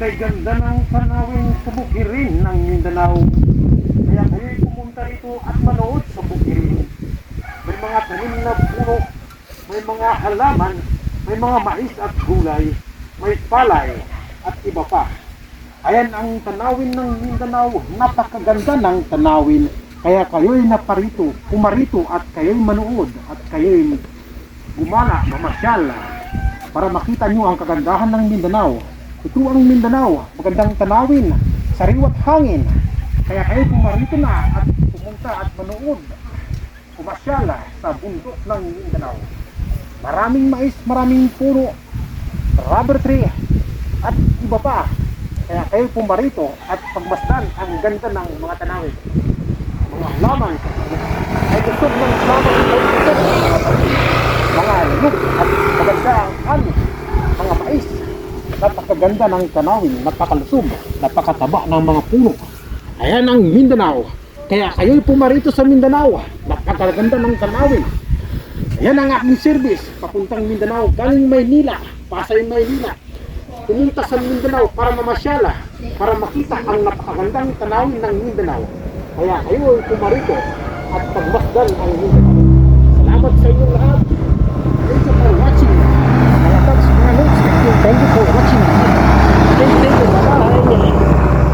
kay ganda ng tanawin sa bukirin ng Mindanao. Kaya kayo'y pumunta rito at manood sa bukirin. May mga tanim na puno, may mga halaman, may mga mais at gulay, may palay at iba pa. Ayan ang tanawin ng Mindanao, napakaganda ng tanawin. Kaya kayo'y naparito, pumarito at kayo'y manood at kayo'y gumala, mamasyal para makita nyo ang kagandahan ng Mindanao. Ito ang Mindanao, magandang tanawin, sariwat hangin. Kaya kayo pumarito na at pumunta at manood, pumasyal sa bundok ng Mindanao. Maraming mais, maraming puno, rubber tree at iba pa. Kaya kayo pumarito at pagmasdan ang ganda ng mga tanawin. Mga halaman, ay gusto ng halaman, mga lug at maganda ang ani, mga mais. Napakaganda ng tanawin, napakalusog, napakataba ng mga puno. Ayan ang Mindanao. Kaya kayo'y pumarito sa Mindanao, napakaganda ng tanawin. Ayan ang aking service, papuntang Mindanao, galing Maynila, Pasay Maynila. Pumunta sa Mindanao para mamasyala, para makita ang napakagandang tanawin ng Mindanao. Kaya kayo'y pumarito at pagmasdan ang Mindanao. Salamat sa inyong lahat. Thank you for watching. Mga tags, mga notes, thank you for watching. Thank you, bye-bye.